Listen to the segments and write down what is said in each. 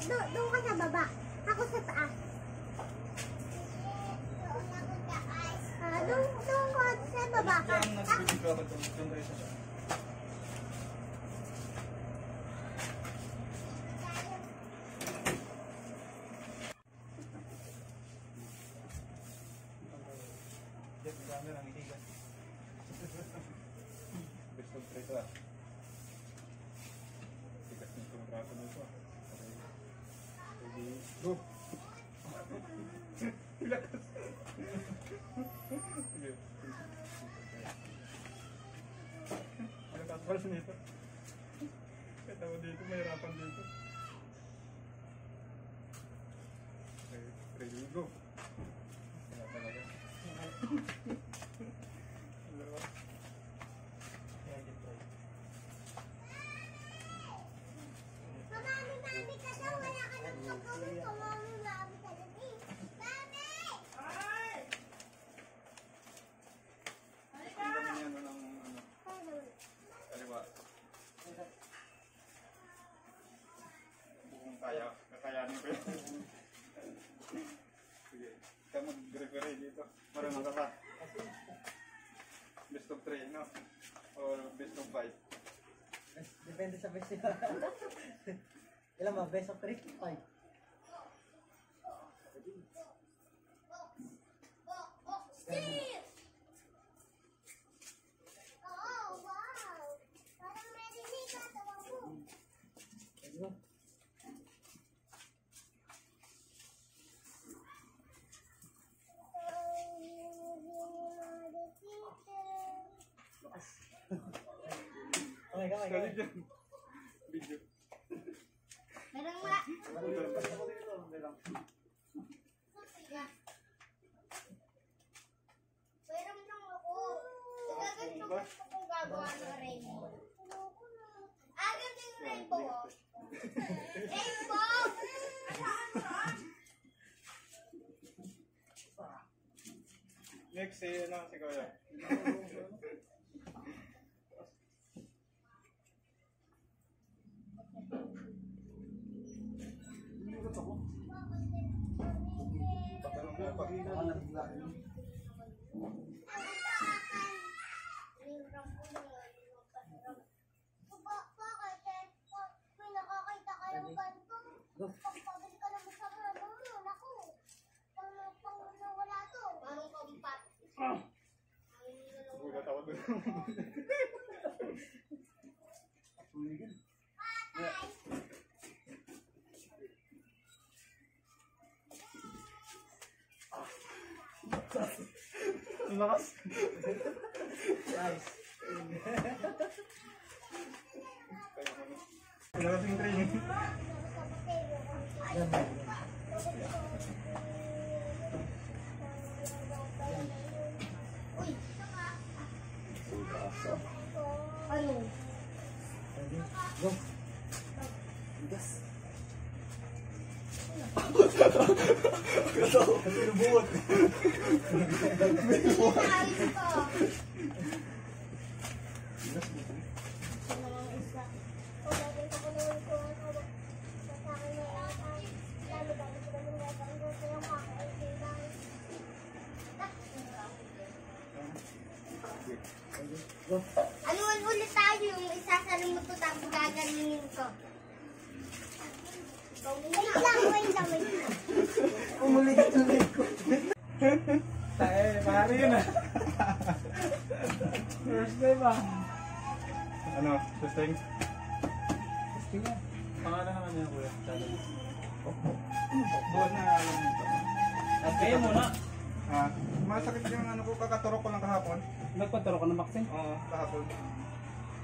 Doon ka sa baba. Ako sa taas. Doon ka sa baba ka. Go. Ang kapal nito. Katawa dito, mahirapan dito. Okay, ready, go. Kaya talaga. Mami ka daw, wala ka nang pagkawin ko. Mami ka daw. Mami! Ang dami niya ng ano, kaliwa. Kung kakayanin ko yun. Sige, ikaw mag-referee dito. Marunong ka ba? Best of 3, no? Or best of 5? Depende sa best. Ilan ba? Best of 3? 5. Oh, wow! Parang marinig ka, tawag mo. Let's go. Okay, kamay. Video. Merang nga. Merang lang ako. Gaganto gusto kong gagawa ng rainbow. Ganito yung rainbow, oh. Rainbow! Next, si Kuya. Pagpabili ka naman sa mga mo, naku. Pang wala to. Parang pampat. Gulat ako doon. Ang lakas. Nice. Ang lakas yung training. Yan. Ano? Ready? Go. Bigas. Binubuot. Go. Anuan ulit tayo yung isasarin mo to tapos gaganinin ko. Wait lang. Umulit ko. Pare yun ah. First time ah. Ano? Testing? Testing yan. Pangalan naman niya kuya. Buwan na alam nito. Kaya muna. Masakit yung ano ko, kakaturok ko lang kahapon. Nagpaturo ka ng vaccine? Oo, kahapon.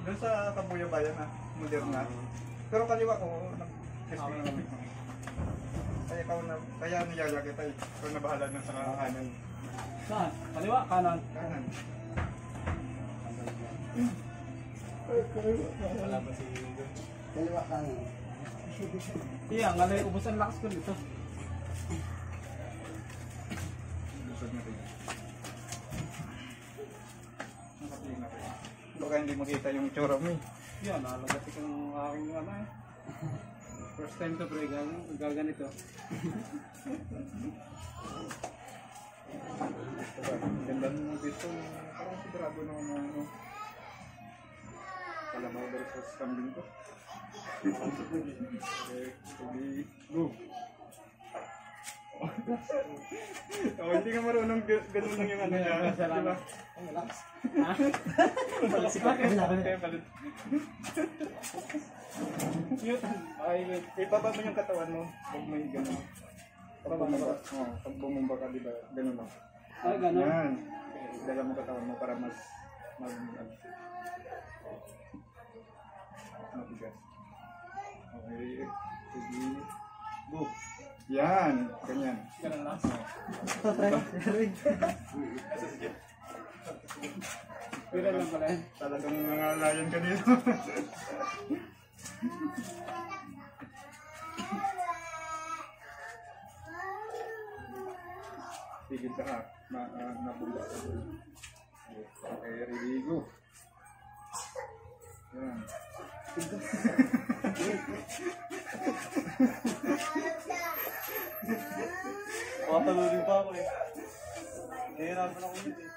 Doon sa Kabuya Bayan na, Moderna. Pero kaliwa ko, nag-testing na kami. Kaya niyaya kita eh. Ikaw na bahala na sa kanan. Saan? Kaliwa? Kanan? Kanan. Wala ba si Kaliwa kanan. Iya, ngalay ubos ang lakas ko dito. Busog na rin. Nakatingin na rin. Baka hindi makita yung itsura mo eh. Yan, nalagatik ang aking ano eh. First time to pre, gaganito. Ganda ng dito. Parang sigurado na ano. Kalabaw versus kambing ko. Okay, sige. Go. Oh, hindi ka marunong ganun lang yung ano niya. Diba? Ang relax. Okay, palit. Ay, ibaba mo yung katawan mo. Huwag mo yung ganun. Pag bumumba ka, diba? Ganun lang. Ay, gano'n. Yan. Dala mo katawan mo para mas mabigas. Okay. Sige. Go. Yan. Ganyan. Ganun lang. Ito, try. Pira lang pala yan. Talagang nangalayan ka dito. Higit ka ha. Nabunda ka doon. Okay, ready, go. Yan. Makapalunin pa ako eh. Nahihirapan ako yun eh.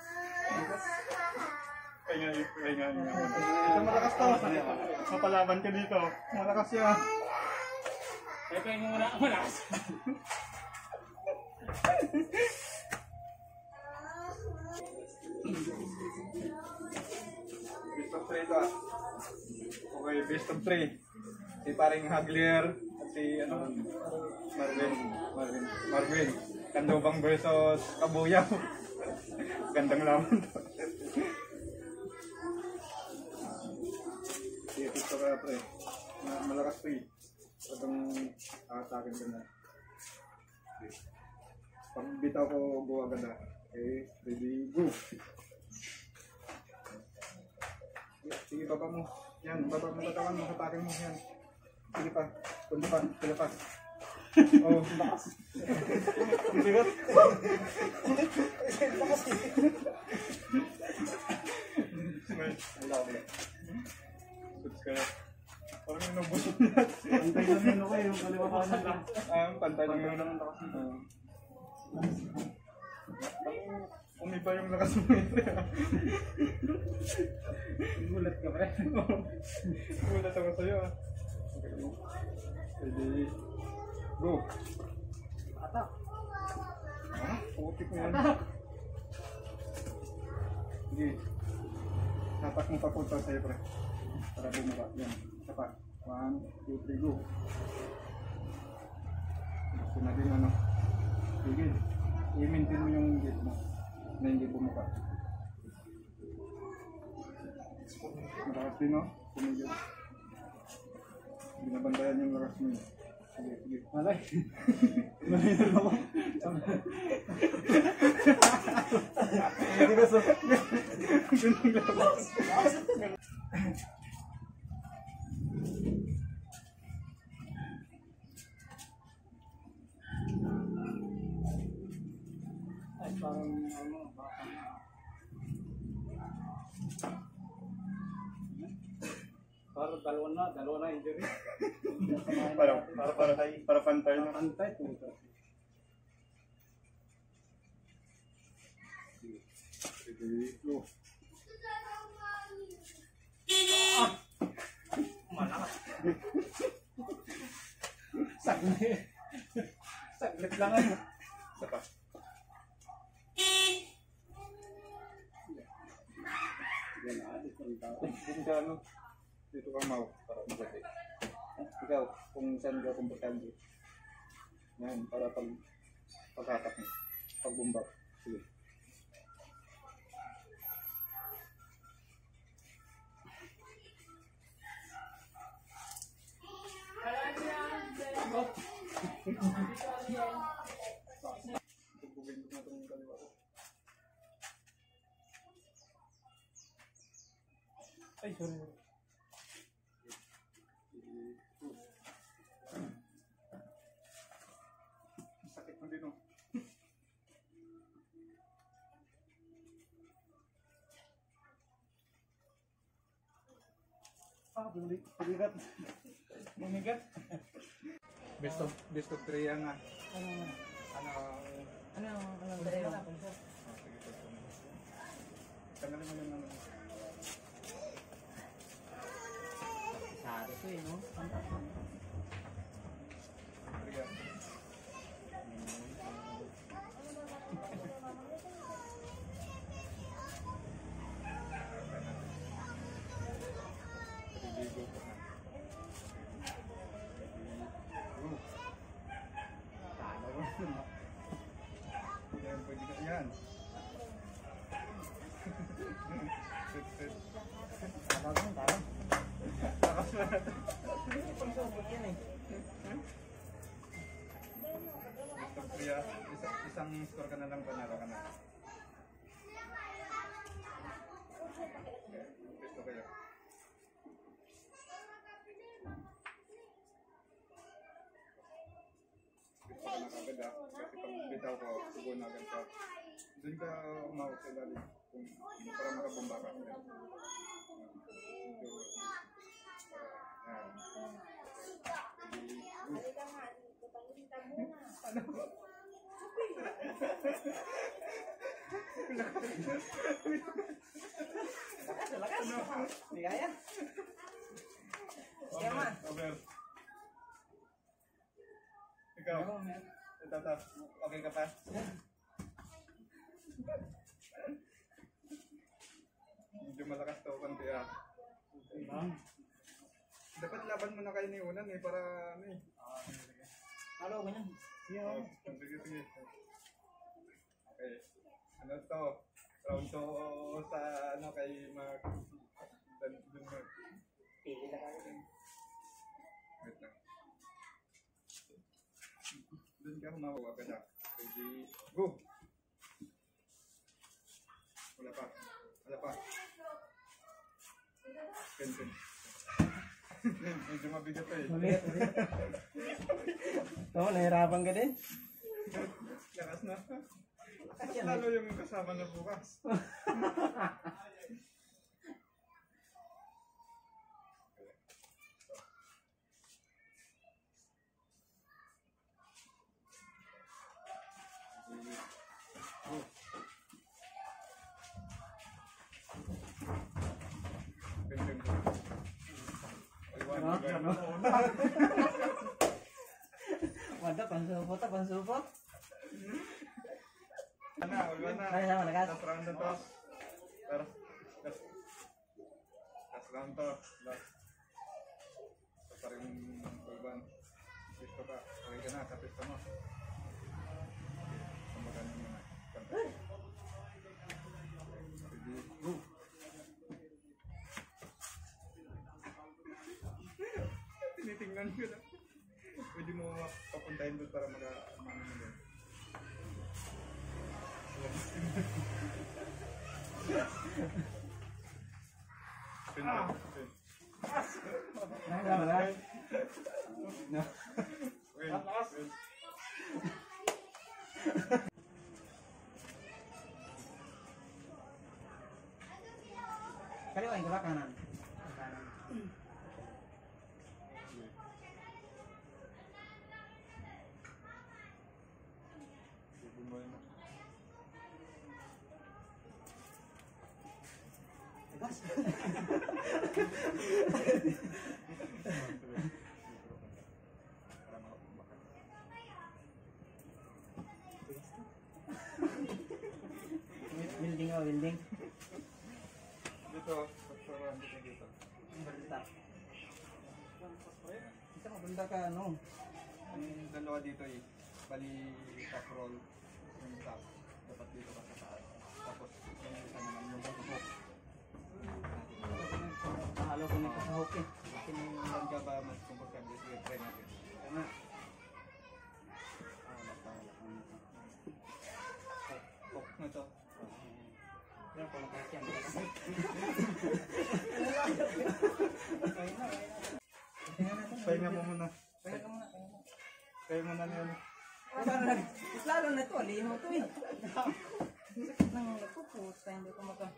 Kaya ito malakas to. Mapalaban ka dito. Malakas yan. Kaya mo muna, malakas. Best of 3 to ah. Okay, best of 3. Si paring Haglier at si ano, Marvin. Kandobang versus Kabuyaw. Gandang laban to. Sige, pito ka pre. Malakas to eh. Pagkang aatakin ka na. Pag bitaw ko, go agad ah. Okay, ready, go! Sige, baba mo. Yan, baba mo katawan mo, hatakin mo. Yan. Sige pa, kundi pa, sila pa. Oh, lakas. Ang bigat. Suits kaya. Parang inubusot na. Pantay lang yun ako eh. Yung kaliwa pa na. Pantay lang yun. Umiba yung lakas mo ito. Gulat ka pre. Gulat ako sa'yo ah. Ready. Go. Atak. Putik mo yan. Sige. Hatak mo papunta sa'yo pre. Para bumaba. Yan. Isa pa. 1, 2, 3, go. Gusto na din ano. Sige. I-maintain mo yung gate mo. Na hindi bumaba. Malakas din no? Tumigil. Binabantayan yung lakas mo yun. Sige, sige. Malay. Malay na ako. Hindi ko so. Ganun labas. Ay, parang ano, baka parang dalawa na injury. Para pantay na. Antay, puto. Sige, go. Malakas. Saglit lang ano. Isa pa. Yan na, dito ang tao. Dito ka ano? Dito ka mau. Para magati. Ikaw, kung saan ka komportable. Yan, para paghatak mo. Pagbumbak. Sige. Tugbugin ko na itong kaliwa ko. Ay, sorry. Sakit mo din oh. Bumigat. Best of 3 yan nga. Ano? Ano? Ano? Sige, Tanggalin mo naman. Sado ko eh, no? Triya. Ligo ko na. Sado ko. Yan, pwede ka yan. Sit. Sado ko, sado. Lakas mo na. Pangsubot yan eh. Best of 3 ah. Isang score ka na lang, panalo ka na. Best of kayo. Best ka na kagad ah. Kasi pag bitaw ko, sugo na agad ka. Doon ka umawag sa lalim. Para makabomba ka. Yan. Lakas. Hindi kaya. Sige man. Over. Ikaw. Ito. Okay ka pa? Medyo malakas to konti ah. Dapat laban mo na kayo ni Unan eh, para ano eh. Halo, ganyan. Oh, sige. Okay. Ano to? Round to sa ano kay Mark. Dun Mark. Pili na kayo. Wait lang. Dun ka humawa ka na. Ready, go! Wala pa. Pen. Medyo mabigat eh. Oo, nahirapan ka din. Lakas na. Lakas yan. Lalo yung kasama na bukas. Waduh, pansupot. Wala na. Ay, sama lakas. Last round na to. Last round to. Last. Ito pa rin Ulban. Pisto ka. Okay ka na. Kapisto mo. Kumbagan mo muna. Ready, go! Tinitingnan ko na. Pwede mo papuntahin doon para mag-amano mo doon. Pin. Sama lakas. Win. Kaliwa yang ke kanan. Kanan. Lepas. Building. Dito, pagsaruan dito. Berita. Kita maganda ka ano. Ang dalawa dito eh, bali top roll, yung top, dapat dito ka sa taas. Tapos yung isa naman yung bubuk. Halo ko nito sa hook eh. Kung lang ka ba mas komportable, sige, try natin. Tama. Focus na to. Yan po lang kasi yan. Pahinga mo muna. Pahinga muna. Kaya mo na yun. Lalo na to, liho to eh. Sakit ng nagpupusta, hindi ko maka...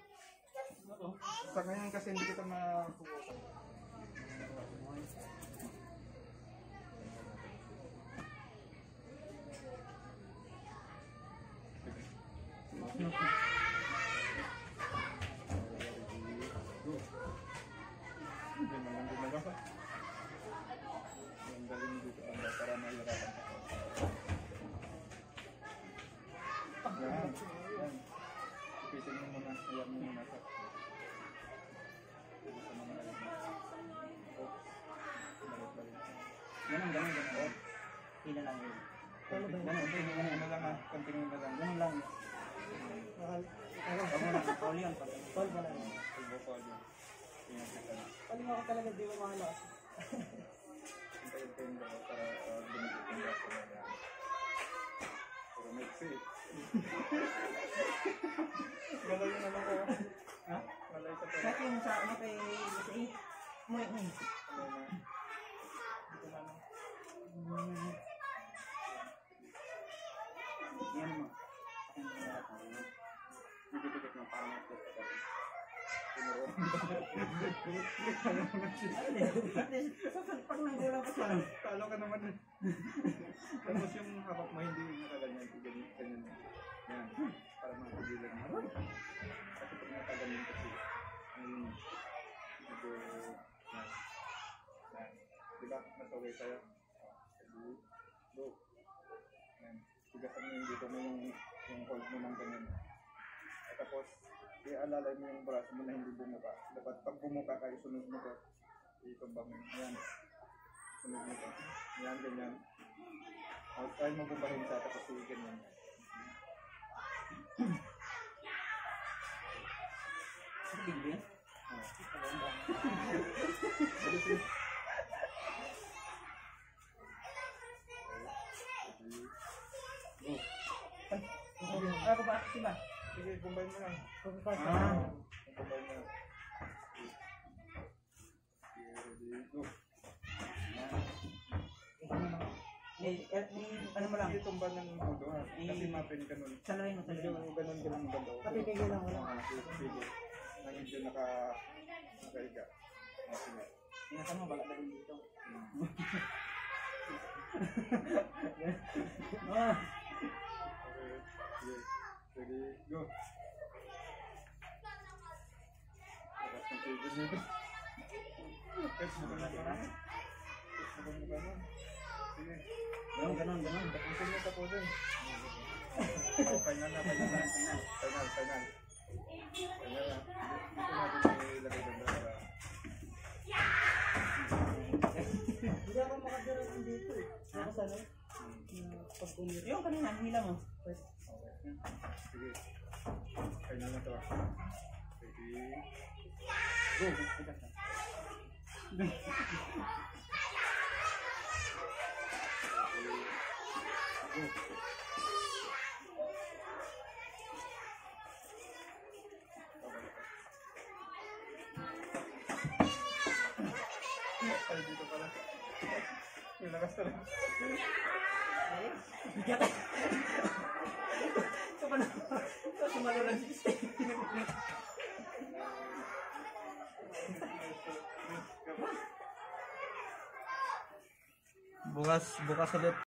Sa ngayon kasi hindi kita makukuha. Ganun. Hila lang yun. Konting mo na lang ha. Konting mo na lang. Ganun lang. Huwag mo lang. Paul yun. Paul pa lang. Tulbo ko yun. Ingat ka lang. Paling ako talaga di mo mahalas. Hintayin ko yung dalawa para bumigit yung braso na yan. Pero maiksi. Galay yung ano ko. Ha? Galay sa pera. Kahit yung sa ano kay Lucy. Umuwi. Ano na? Dito na lang. Yan mo. Bigit-bigit ng pangat ko. Pag nanggulang pa siya. Talo ka naman eh. Tapos yung hawak mo hindi nakaganyan. Ganyan. Yan. Para makagilan mo. Kasi pag nakaganyan kasi. Medyo. Yan. Yan. Diba? Nasaway tayo. Go. Yan. Tigasan mo yung dito mo yung hold mo ng ganyan. At tapos, i-alalay mo yung braso mo na hindi bumuka. Dapat pag bumuka ka, isunod mo ko. Itumbang mo. Yan. Sunod mo ko. Yan, ganyan. Try mo bubahin sa tapos ganyan. Bigyan. Ako ba? Diba? Sige, bumbay mo lang. Pagpapasok. Bumbay mo lang. Ready, go. Ano mo lang? Sige, tumba ng budo ha. Kasi mapin ka nun. Salarin mo, salarin mo. Medyo ganun lang galaw. Papipigil lang wala. Sige. Na medyo nakahiga. Sige. Ingatan mo, baka dalhin dito. Ah! Okay. Sige. Ready, go. Tapos ng tigil nito. Catch mo na ka. Catch mo na ka. Sige. Ganun. Tapusin mo, tapusin. Final na. Final na. Dito natin ilagay doon para. Hindi ako makadurog dito eh. Nakasano? Pag kumira. Yung kanina, hila mo. Okay. Sige. Final na to. Ready. Go! Ay, dito pala. May lakas talaga. Bigat! Sumalo lang si Steve. Bukas ulit.